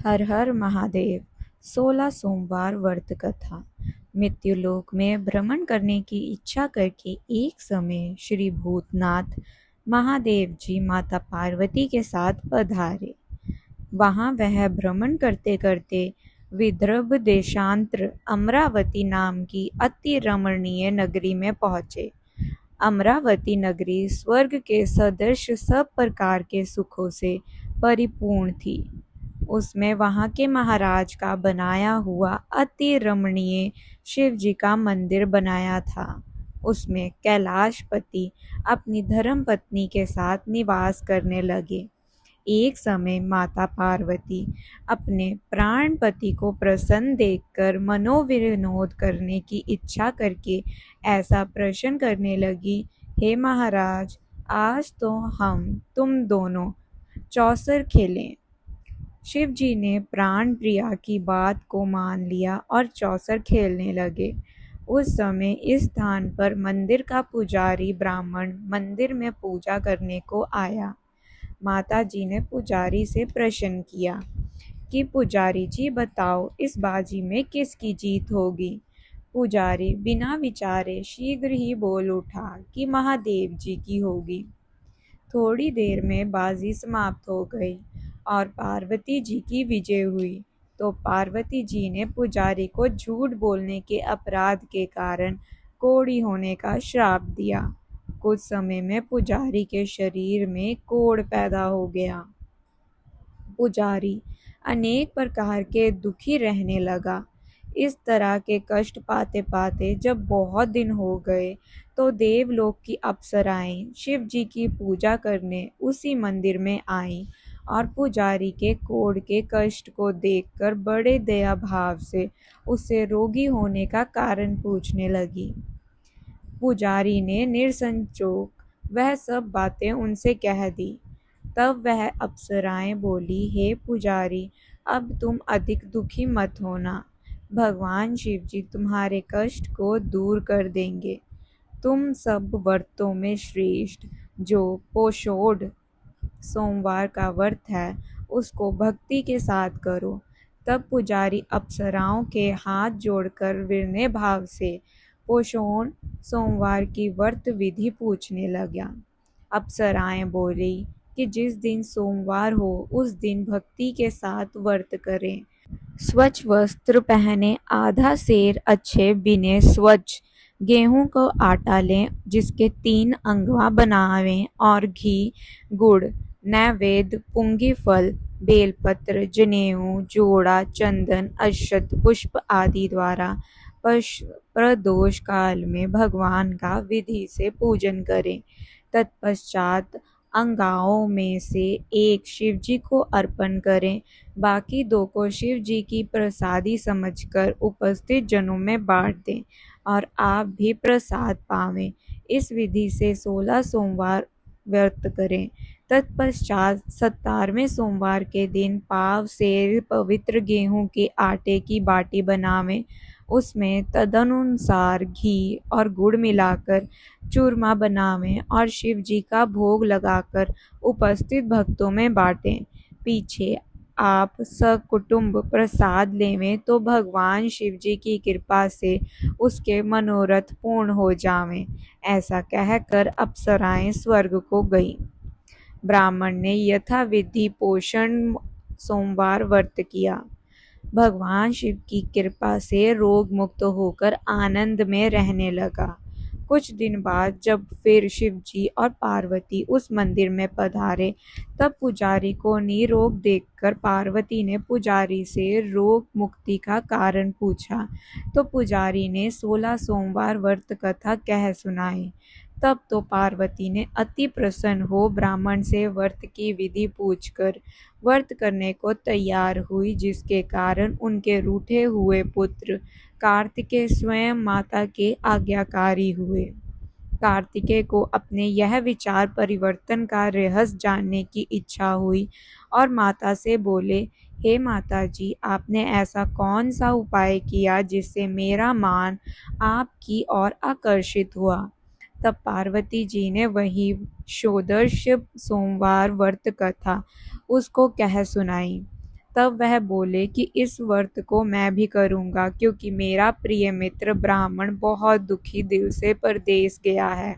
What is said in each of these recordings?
हर हर महादेव। 16 सोमवार व्रत कथा। मृत्युलोक में भ्रमण करने की इच्छा करके एक समय श्री भूतनाथ महादेव जी माता पार्वती के साथ पधारे। वहां वह भ्रमण करते करते विदर्भ देशांतर अमरावती नाम की अति रमणीय नगरी में पहुंचे। अमरावती नगरी स्वर्ग के सदृश सब प्रकार के सुखों से परिपूर्ण थी। उसमें वहां के महाराज का बनाया हुआ अति रमणीय शिव जी का मंदिर बनाया था। उसमें कैलाशपति अपनी धर्म पत्नी के साथ निवास करने लगे। एक समय माता पार्वती अपने प्राण पति को प्रसन्न देखकर मनोविनोद करने की इच्छा करके ऐसा प्रश्न करने लगी, हे महाराज, आज तो हम तुम दोनों चौसर खेलें। शिव जी ने प्राण प्रिया की बात को मान लिया और चौसर खेलने लगे। उस समय इस स्थान पर मंदिर का पुजारी ब्राह्मण मंदिर में पूजा करने को आया। माता जी ने पुजारी से प्रश्न किया कि पुजारी जी बताओ, इस बाजी में किसकी जीत होगी। पुजारी बिना विचारे शीघ्र ही बोल उठा कि महादेव जी की होगी। थोड़ी देर में बाजी समाप्त हो गई और पार्वती जी की विजय हुई। तो पार्वती जी ने पुजारी को झूठ बोलने के अपराध के कारण कोढ़ी होने का श्राप दिया। कुछ समय में पुजारी के शरीर में कोढ़ पैदा हो गया। पुजारी अनेक प्रकार के दुखी रहने लगा। इस तरह के कष्ट पाते पाते जब बहुत दिन हो गए तो देवलोक की अप्सराएं शिव जी की पूजा करने उसी मंदिर में आईं और पुजारी के कोढ़ के कष्ट को देखकर बड़े दया भाव से उससे रोगी होने का कारण पूछने लगी। पुजारी ने निसंकोच वह सब बातें उनसे कह दी। तब वह अप्सराएं बोली, हे पुजारी, अब तुम अधिक दुखी मत होना। भगवान शिव जी तुम्हारे कष्ट को दूर कर देंगे। तुम सब व्रतों में श्रेष्ठ जो पोषोढ़ सोमवार का व्रत है उसको भक्ति के साथ करो। तब पुजारी अप्सराओं के हाथ जोड़कर विनम्र भाव से पोषोढ़ सोमवार की व्रत विधि पूछने लगा। अप्सराएं बोली कि जिस दिन सोमवार हो उस दिन भक्ति के साथ व्रत करें। स्वच्छ वस्त्र पहने, आधा सेर अच्छे बिने स्वच्छ गेहूं को आटा लें, जिसके 3 अंगवा बनावें और घी, गुड़, नैवेद्य, पुंगी फल, बेलपत्र, जनेऊ, जोड़ा, चंदन, अक्षत, पुष्प आदि द्वारा प्रदोष काल में भगवान का विधि से पूजन करें। तत्पश्चात अंगाओं में से एक शिव जी को अर्पण करें, बाकी 2 को शिव जी की प्रसादी समझकर उपस्थित जनों में बांट दें और आप भी प्रसाद पावें। इस विधि से 16 सोमवार व्रत करें। तत्पश्चात 17वें सोमवार के दिन पाव से पवित्र गेहूं के आटे की बाटी बनावें। उसमें तदनुसार घी और गुड़ मिलाकर चूरमा बनावें और शिव जी का भोग लगाकर उपस्थित भक्तों में बांटें। पीछे आप सकुटुंब प्रसाद लेवें तो भगवान शिव जी की कृपा से उसके मनोरथ पूर्ण हो जावें। ऐसा कहकर अप्सराएं स्वर्ग को गईं। ब्राह्मण ने यथाविधि पोषण सोमवार व्रत किया। भगवान शिव की कृपा से रोग मुक्त होकर आनंद में रहने लगा। कुछ दिन बाद जब फिर शिव जी और पार्वती उस मंदिर में पधारे, तब पुजारी को निरोग देखकर पार्वती ने पुजारी से रोग मुक्ति का कारण पूछा। तो पुजारी ने 16 सोमवार व्रत कथा कह सुनाई। तब तो पार्वती ने अति प्रसन्न हो ब्राह्मण से व्रत की विधि पूछकर व्रत करने को तैयार हुई, जिसके कारण उनके रूठे हुए पुत्र कार्तिकेय स्वयं माता के आज्ञाकारी हुए। कार्तिकेय को अपने यह विचार परिवर्तन का रहस्य जानने की इच्छा हुई और माता से बोले, हे माता जी, आपने ऐसा कौन सा उपाय किया जिससे मेरा मान आपकी ओर आकर्षित हुआ। तब पार्वती जी ने वही षोडश सोमवार व्रत कथा उसको कह सुनाई। तब वह बोले कि इस व्रत को मैं भी करूँगा, क्योंकि मेरा प्रिय मित्र ब्राह्मण बहुत दुखी दिल से परदेस गया है।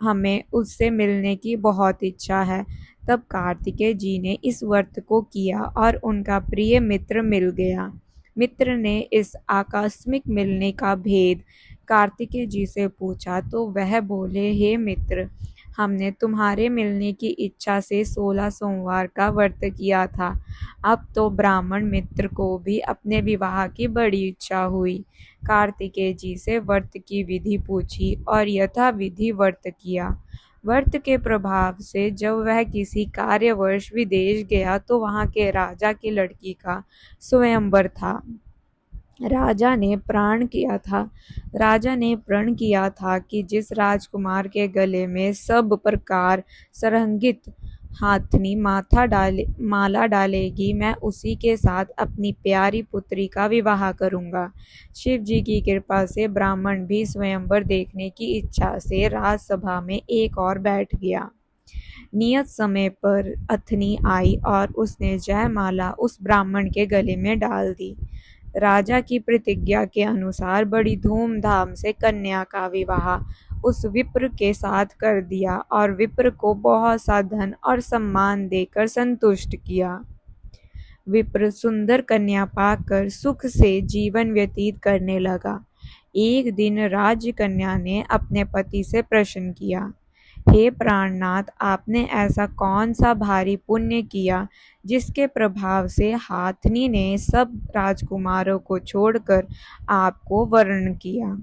हमें उससे मिलने की बहुत इच्छा है। तब कार्तिकेय जी ने इस व्रत को किया और उनका प्रिय मित्र मिल गया। मित्र ने इस आकस्मिक मिलने का भेद कार्तिकेय जी से पूछा तो वह बोले, हे मित्र, हमने तुम्हारे मिलने की इच्छा से 16 सोमवार का व्रत किया था। अब तो ब्राह्मण मित्र को भी अपने विवाह की बड़ी इच्छा हुई। कार्तिकेय जी से व्रत की विधि पूछी और यथा विधि व्रत किया। व्रत के प्रभाव से जब वह किसी कार्यवश विदेश गया तो वहां के राजा की लड़की का स्वयंवर था। राजा ने प्रण किया था कि जिस राजकुमार के गले में सब प्रकार सरंगित हाथनी माला डालेगी, मैं उसी के साथ अपनी प्यारी पुत्री का विवाह करूंगा। शिव जी की कृपा से ब्राह्मण भी स्वयंवर देखने की इच्छा से राजसभा में एक और बैठ गया। नियत समय पर अथनी आई और उसने जयमाला उस ब्राह्मण के गले में डाल दी। राजा की प्रतिज्ञा के अनुसार बड़ी धूमधाम से कन्या का विवाह उस विप्र के साथ कर दिया और विप्र को बहुत सा धन और सम्मान देकर संतुष्ट किया। विप्र सुंदर कन्या पाकर सुख से जीवन व्यतीत करने लगा। एक दिन राजकन्या ने अपने पति से प्रश्न किया, हे प्राणनाथ, आपने ऐसा कौन सा भारी पुण्य किया जिसके प्रभाव से हाथनी ने सब राजकुमारों को छोड़कर आपको वर्ण किया?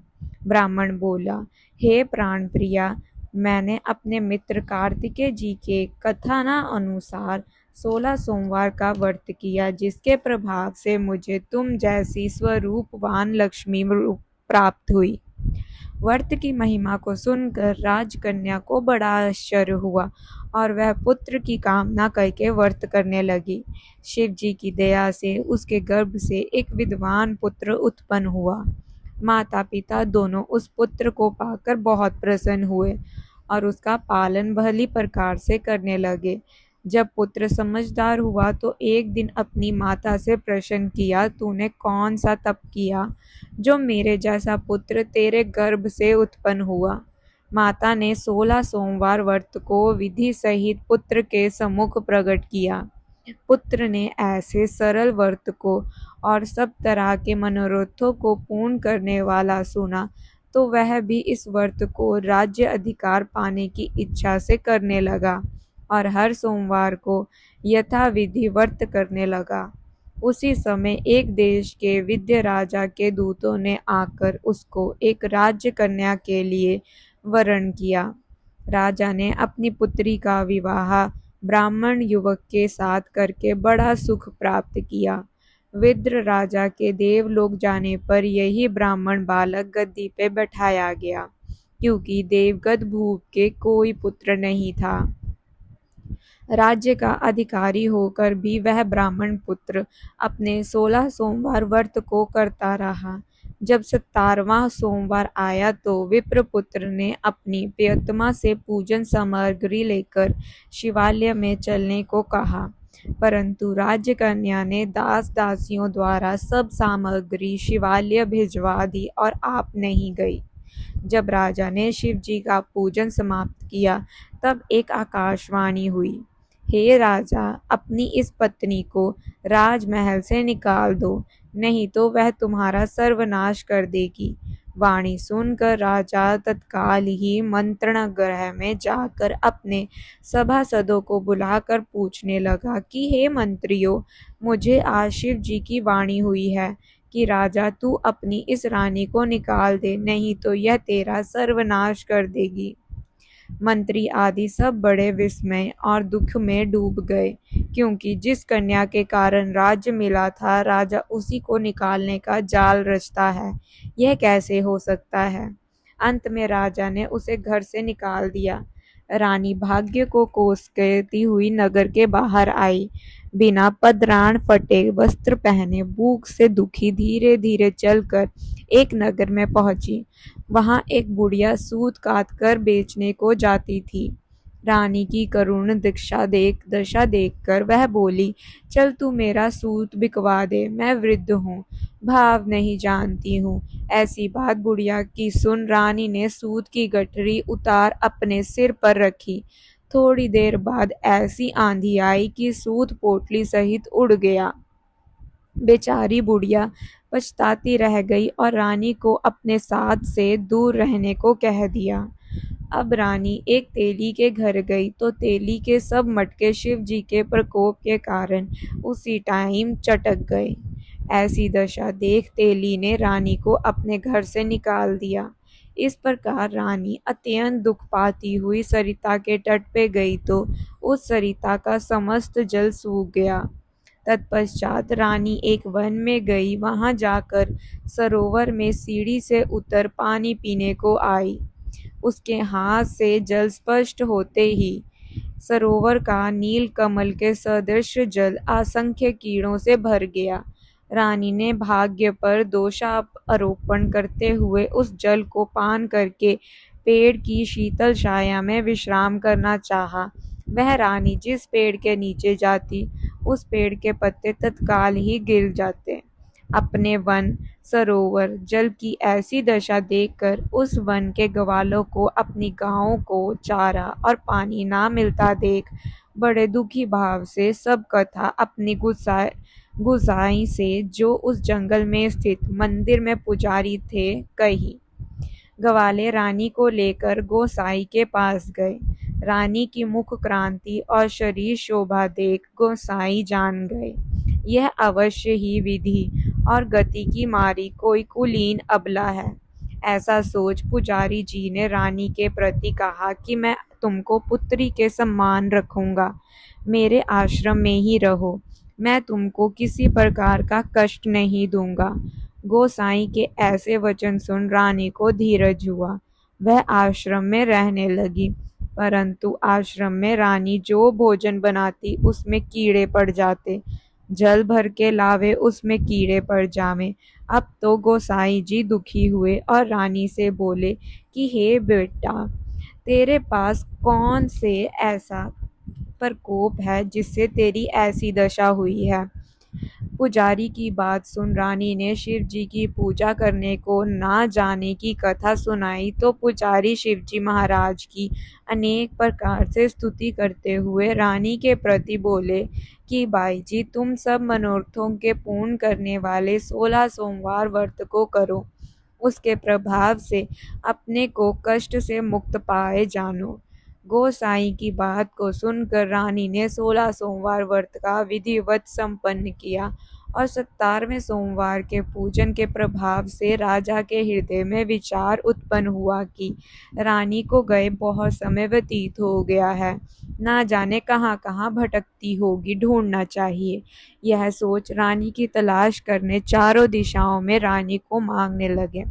ब्राह्मण बोला, हे प्राण प्रिया, मैंने अपने मित्र कार्तिकेय जी के कथना अनुसार 16 सोमवार का व्रत किया, जिसके प्रभाव से मुझे तुम जैसी स्वरूपवान लक्ष्मी प्राप्त हुई। व्रत की महिमा को सुनकर राजकन्या को बड़ा आश्चर्य हुआ और वह पुत्र की कामना करके व्रत करने लगी। शिव जी की दया से उसके गर्भ से एक विद्वान पुत्र उत्पन्न हुआ। माता पिता दोनों उस पुत्र को पाकर बहुत प्रसन्न हुए और उसका पालन भली प्रकार से करने लगे। जब पुत्र समझदार हुआ तो एक दिन अपनी माता से प्रश्न किया, तूने कौन सा तप किया जो मेरे जैसा पुत्र तेरे गर्भ से उत्पन्न हुआ? माता ने 16 सोमवार व्रत को विधि सहित पुत्र के सम्मुख प्रकट किया। पुत्र ने ऐसे सरल व्रत को और सब तरह के मनोरथों को पूर्ण करने वाला सुना तो वह भी इस व्रत को राज्य अधिकार पाने की इच्छा से करने लगा और हर सोमवार को यथाविधि व्रत करने लगा। उसी समय एक देश के विद्य राजा के दूतों ने आकर उसको एक राज्य कन्या के लिए वरण किया। राजा ने अपनी पुत्री का विवाह ब्राह्मण युवक के साथ करके बड़ा सुख प्राप्त किया। विद्र राजा के देवलोक जाने पर यही ब्राह्मण बालक गद्दी पे बैठाया गया, क्योंकि देवगत भूप के कोई पुत्र नहीं था। राज्य का अधिकारी होकर भी वह ब्राह्मण पुत्र अपने 16 सोमवार व्रत को करता रहा। जब 17वां सोमवार आया तो विप्रपुत्र ने अपनी प्रियतमा से पूजन सामग्री लेकर शिवालय में चलने को कहा, परंतु राज्य कन्या ने दास दासियों द्वारा सब सामग्री शिवालय भिजवा दी और आप नहीं गई। जब राजा ने शिव जी का पूजन समाप्त किया तब एक आकाशवाणी हुई, हे राजा, अपनी इस पत्नी को राजमहल से निकाल दो, नहीं तो वह तुम्हारा सर्वनाश कर देगी। वाणी सुनकर राजा तत्काल ही मंत्रणा गृह में जाकर अपने सभासदों को बुलाकर पूछने लगा कि हे मंत्रियों, मुझे आज शिव जी की वाणी हुई है कि राजा तू अपनी इस रानी को निकाल दे, नहीं तो यह तेरा सर्वनाश कर देगी। मंत्री आदि सब बड़े विस्मय और दुख में डूब गए, क्योंकि जिस कन्या के कारण राज्य मिला था राजा उसी को निकालने का जाल रचता है, यह कैसे हो सकता है। अंत में राजा ने उसे घर से निकाल दिया। रानी भाग्य को कोसती हुई नगर के बाहर आई। बिना पदरान फटे वस्त्र पहने भूख से दुखी धीरे धीरे चलकर एक नगर में पहुंची। वहां एक बुढ़िया सूत काट कर बेचने को जाती थी। रानी की करुण दशा देखकर वह बोली, चल तू मेरा सूत बिकवा दे, मैं वृद्ध हूँ, भाव नहीं जानती हूँ। ऐसी बात बुढ़िया की सुन रानी ने सूत की गठरी उतार अपने सिर पर रखी। थोड़ी देर बाद ऐसी आंधी आई कि सूत पोटली सहित उड़ गया। बेचारी बुढ़िया पछताती रह गई और रानी को अपने साथ से दूर रहने को कह दिया। अब रानी एक तेली के घर गई तो तेली के सब मटके शिव जी के प्रकोप के कारण उसी टाइम चटक गए। ऐसी दशा देख तेली ने रानी को अपने घर से निकाल दिया। इस प्रकार रानी अत्यंत दुख पाती हुई सरिता के तट पे गई तो उस सरिता का समस्त जल सूख गया। तत्पश्चात रानी एक वन में गई, वहां जाकर सरोवर में सीढ़ी से उतर पानी पीने को आई। उसके हाथ से जल स्पष्ट होते ही सरोवर का नील कमल के सदृश जल असंख्य कीड़ों से भर गया। रानी ने भाग्य पर दोषारोपण करते हुए उस जल को पान करके पेड़ की शीतल छाया में विश्राम करना चाहा। वह रानी जिस पेड़ के नीचे जाती उस पेड़ के पत्ते तत्काल ही गिर जाते। अपने वन सरोवर जल की ऐसी दशा देखकर उस वन के ग्वालों को अपनी गायों को चारा और पानी ना मिलता देख बड़े दुखी भाव से सब कथा अपनी गुसाई से जो उस जंगल में स्थित मंदिर में पुजारी थे कही। ग्वाले रानी को लेकर गोसाई के पास गए। रानी की मुख क्रांति और शरीर शोभा देख गोसाई जान गए यह अवश्य ही विधि और गति की मारी कोई कुलीन अबला है। ऐसा सोच पुजारी जी ने रानी के प्रति कहा कि मैं तुमको पुत्री के समान रखूंगा, मेरे आश्रम में ही रहो, मैं तुमको किसी प्रकार का कष्ट नहीं दूंगा। गोसाई के ऐसे वचन सुन रानी को धीरज हुआ। वह आश्रम में रहने लगी, परंतु आश्रम में रानी जो भोजन बनाती उसमें कीड़े पड़ जाते, जल भर के लावे उसमें कीड़े पड़ जावे। अब तो गोसाई जी दुखी हुए और रानी से बोले कि हे बेटा, तेरे पास कौन से ऐसा प्रकोप है जिससे तेरी ऐसी दशा हुई है। पुजारी की बात सुन रानी ने शिव जी की पूजा करने को ना जाने की कथा सुनाई तो पुजारी शिव जी महाराज की अनेक प्रकार से स्तुति करते हुए रानी के प्रति बोले कि भाई जी, तुम सब मनोरथों के पूर्ण करने वाले 16 सोमवार व्रत को करो, उसके प्रभाव से अपने को कष्ट से मुक्त पाए जानो। गोसाई की बात को सुनकर रानी ने 16 सोमवार व्रत का विधिवत संपन्न किया और 17वें सोमवार के पूजन के प्रभाव से राजा के हृदय में विचार उत्पन्न हुआ कि रानी को गए बहुत समय व्यतीत हो गया है, ना जाने कहाँ कहाँ भटकती होगी, ढूंढना चाहिए। यह सोच रानी की तलाश करने चारों दिशाओं में रानी को मांगने लगे।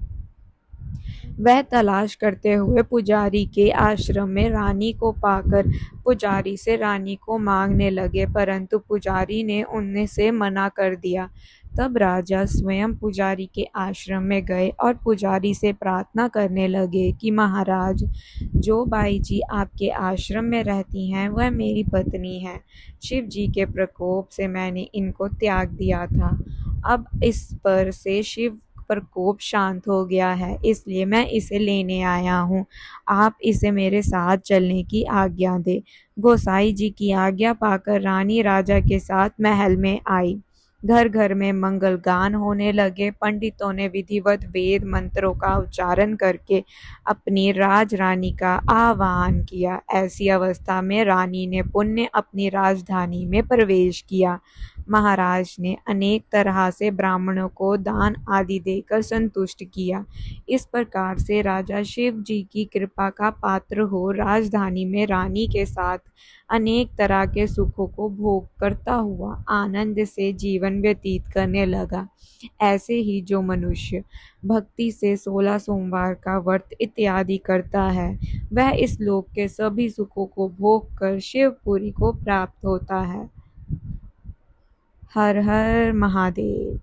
वह तलाश करते हुए पुजारी के आश्रम में रानी को पाकर पुजारी से रानी को मांगने लगे, परंतु पुजारी ने उनसे मना कर दिया। तब राजा स्वयं पुजारी के आश्रम में गए और पुजारी से प्रार्थना करने लगे कि महाराज, जो बाई जी आपके आश्रम में रहती हैं वह मेरी पत्नी है। शिव जी के प्रकोप से मैंने इनको त्याग दिया था, अब इस पर से शिव प्रकोप शांत हो गया है, इसलिए मैं इसे लेने आया हूँ। आप इसे मेरे साथ चलने की आज्ञा दे। गोसाई जी की आज्ञा पाकर रानी राजा के साथ महल में आई। घर घर में मंगल गान होने लगे। पंडितों ने विधिवत वेद मंत्रों का उच्चारण करके अपनी राजरानी का आह्वान किया। ऐसी अवस्था में रानी ने पुण्य अपनी राजधानी में प्रवेश किया। महाराज ने अनेक तरह से ब्राह्मणों को दान आदि देकर संतुष्ट किया। इस प्रकार से राजा शिव जी की कृपा का पात्र हो राजधानी में रानी के साथ अनेक तरह के सुखों को भोग करता हुआ आनंद से जीवन व्यतीत करने लगा। ऐसे ही जो मनुष्य भक्ति से 16 सोमवार का व्रत इत्यादि करता है वह इस लोक के सभी सुखों को भोग कर शिवपुरी को प्राप्त होता है। हर हर महादेव।